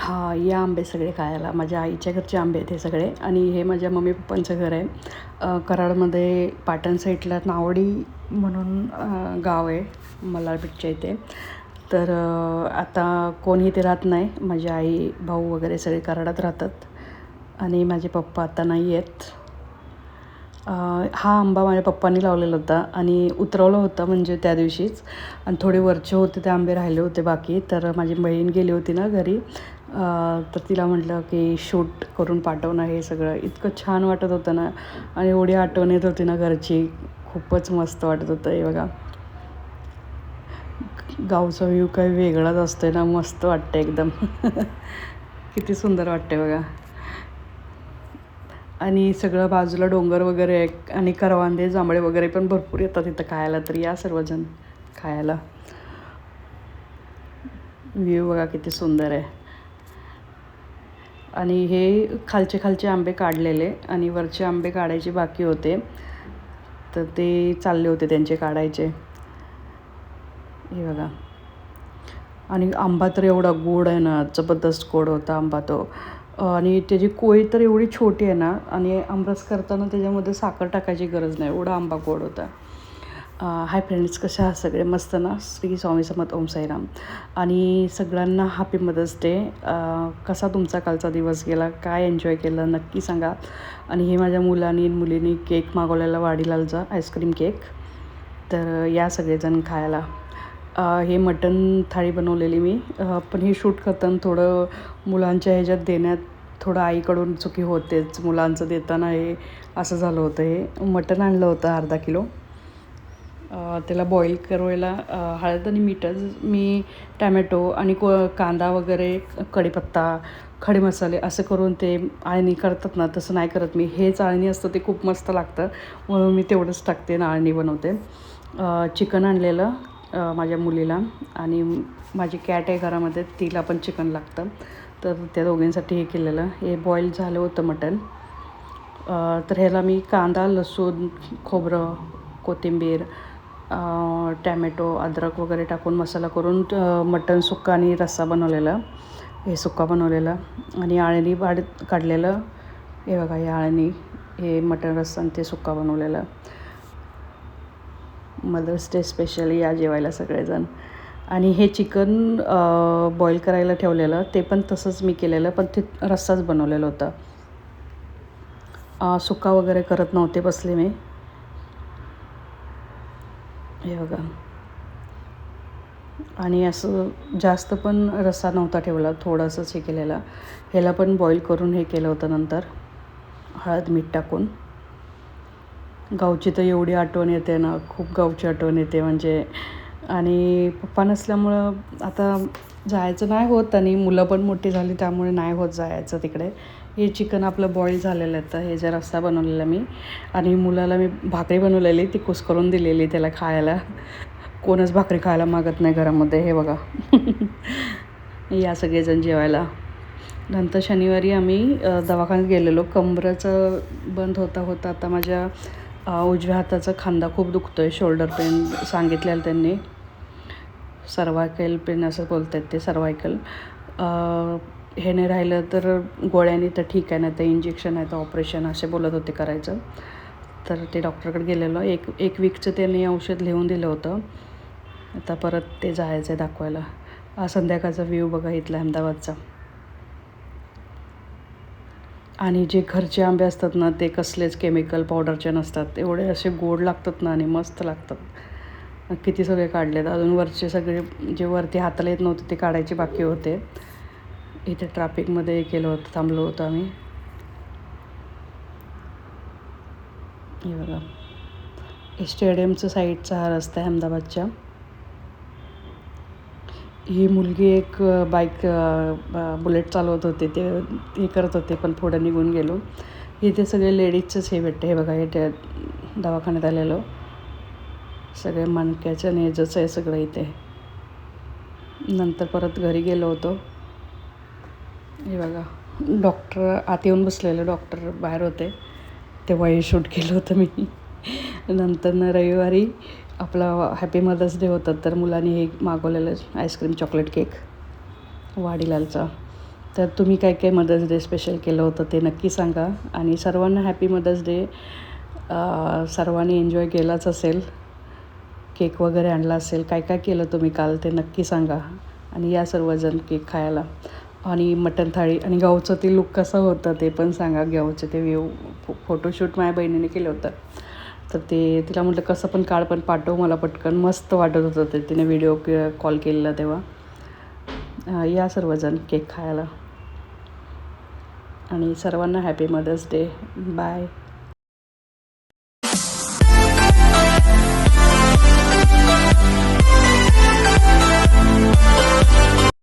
हां, या आंबे सगळे खायला. माझ्या आईच्या घरचे आंबे आहेत हे सगळे आणि हे माझ्या मम्मी पप्पांचं घर आहे. कराडमध्ये पाटण साईडला नावडी म्हणून गाव आहे मल्हारपेठच्या इथे. तर आता कोणी इथे राहत नाही. माझी आई, भाऊ वगैरे सगळे कराडात राहतात आणि माझे पप्पा आता नाही आहेत. हा आंबा माझ्या पप्पांनी लावलेला होता आणि उतरवलं होतं म्हणजे त्या दिवशीच, आणि थोडे वरचे होते ते आंबे राहिले होते बाकी. तर माझी बहीण गेली होती ना घरी, तर तिला म्हटलं की शूट करून पाठव ना. हे सगळं इतकं छान वाटत होतं ना आणि एवढी आठवण येत होती ना घरची. खूपच मस्त वाटत होतं. हे बघा, गावचा व्ह्यू काही वेगळाच असतोय ना, मस्त वाटतं एकदम. किती सुंदर वाटते बघा. आणि सगळं बाजूला डोंगर वगैरे आहे आणि करवंदे, जांभळे वगैरे पण भरपूर येतात इथं खायला. तर या सर्वजण खायला. व्ह्यू बघा किती सुंदर आहे. आणि हे खालचे आंबे काढलेले आणि वरचे आंबे काढायचे बाकी होते, तर ते चालले होते त्यांचे काढायचे. हे बघा. आणि आंबा तर एवढा गोड आहे ना, जबरदस्त गोड होता आंबा तो. आणि त्याची कोय तर एवढी छोटी आहे ना, आणि आमरस करताना त्याच्यामध्ये साखर टाकायची गरज नाही, एवढा आंबा गोड होता. हाय फ्रेंड्स, कशा आहात सगळे? मस्त ना? श्री स्वामी समर्थ, ओम साईराम. आणि सगळ्यांना हॅपी मदर्स डे. कसा तुमचा कालचा दिवस गेला? काय एन्जॉय केलं नक्की सांगा. आणि हे माझ्या मुलींनी केक मागवलेला वाडीलालचा, आईस्क्रीम केक. तर या सगळेजण खायला. हे मटण थाळी बनवलेली मी, पण हे शूट करताना थोडं मुलांच्या ह्याच्यात देण्यात थोडं आईकडून चुकी होतेच. मुलांचं देताना हे असं झालं होतं. हे मटण आणलं होतं अर्धा किलो. त्याला बॉईल करायला हळद आणि मीठच, मी टॅमॅटो आणि कांदा वगैरे, कढीपत्ता, खडे मसाले असं करून ते आळणी करतात ना, तसं नाही करत मी. हेच आळणी असतं ते खूप मस्त लागतं, म्हणून मी तेवढंच टाकते आणि आळणी बनवते. चिकन आणलेलं माझ्या मुलीला, आणि माझी कॅट आहे घरामध्ये, तिला पण चिकन लागतं. तर त्या दोघींसाठी हे केलेलं. हे बॉईल झालं होतं मटण. तर ह्याला मी कांदा, लसूण, खोबरं, कोथिंबीर, टॅमॅटो, अद्रक वगैरे टाकून मसाला करून मटण सुक्का आणि रस्सा बनवलेला. हे सुक्का बनवलेला आणि आळणी काढलेलं. हे बघा, हे आळणी, हे मटण रस्सा आणि ते सुक्का बनवलेलं. मदर्स डे स्पेशल या जेवायला सगळेजण. आणि हे चिकन बॉईल करायला ठेवलेलं, ते पण तसंच मी केलेलं, पण ते रस्साच बनवलेलं होतं. सुक्का वगैरे करत नव्हते बसले मी. हे बघा. आणि असं जास्त पण रस्सा नव्हता ठेवला, थोडंसंच हे केलेलं. ह्याला पण बॉईल करून हे केलं होतं नंतर, हळद मीठ टाकून. गावची तर एवढी आठवण येते ना, खूप गावची आठवण येते म्हणजे. आणि पप्पा नसल्यामुळं आता जायचं नाही होत, आणि मुलं पण मोठी झाली त्यामुळे नाही होत जायचं तिकडे. हे चिकन आपलं बॉईल झालेलं आहे. तर हे जे रस्सा बनवलेला मी, आणि मुलाला मी भाकरी बनवलेली, ती कुस्करून दिलेली त्याला खायला. कोणच भाकरी खायला मागत नाही घरामध्ये. हे बघा. या सगळेजण जेवायला. नंतर शनिवारी आम्ही दवाखान्यात गेलेलो. कंबराचं बंद होता आता माझ्या उजव्या हाताचा खांदा खूप दुखतो आहे. शोल्डर पेन सांगितलेलं त्यांनी, सर्वायकल पेन असं बोलत आहेत ते, सर्वायकल. हे नाही राहिलं तर गोळ्याने तर ठीक आहे, नाही तर इंजेक्शन आहे, तर ऑपरेशन असे बोलत होते करायचं. तर ते डॉक्टरकडे गेलेलो. एक वीकचं त्यांनी औषध लिहून दिलं होतं. आता परत ते जायचं आहे दाखवायला. संध्याकाळचा व्ह्यू बघा इथला अहमदाबादचा. आणि जे घरचे आंबे असतात ना, ते कसलेच केमिकल पावडरचे नसतात. एवढे असे गोड लागतात ना आणि मस्त लागतात. किती सगळे काढलेत. अजून वरचे सगळे जे वरती हाताला येत नव्हते ते काढायचे बाकी होते. इथे ट्रॅफिकमध्ये केलं होतं, थांबलो होतो आम्ही. हे बघा, स्टेडियमचं साईडचा हा रस्ता आहे अहमदाबादच्या. ही मुलगी एक बाईक बुलेट चालवत होते, ते हे करत होते, पण पुढे निघून गेलो. इथे सगळे लेडीजचंच हे भेटते. हे बघा, हे दवाखान्यात आलेलो, सगळे मणक्याचं नेजच आहे सगळं इथे. नंतर परत घरी गेलो होतो. हे बघा, डॉक्टर आत येऊन बसलेलं, डॉक्टर बाहेर होते, तेव्हा हे शूट केलं होतं मी. नंतर रविवारी आपला हॅपी मदर्स डे होता, तर मुलांनी हे मागवलेलं आईस्क्रीम चॉकलेट केक वाडीलालचा. तर तुम्ही काय काय मदर्स डे स्पेशल केलं होतं ते नक्की सांगा. आणि सर्वांना हॅपी मदर्स डे. सर्वांनी एन्जॉय केलाच असेल, केक वगैरे आणला असेल. काय काय केलं तुम्ही काल ते नक्की सांगा. आणि या सर्वजण केक खायला. आणि मटण थाळी आणि गावचं ते लुक कसं होतं ते पण सांगा. गावचे ते फोटोशूट माझ्या बहिणीने केलं होतं. तर ते तिला म्हटलं कसं पण काढ, पण पाठव मला पटकन. मस्त वाटत होतं ते, तिने व्हिडिओ कॉल केलेला तेव्हा. या सर्वजण केक खायला. आणि सर्वांना हॅपी मदर्स डे. बाय.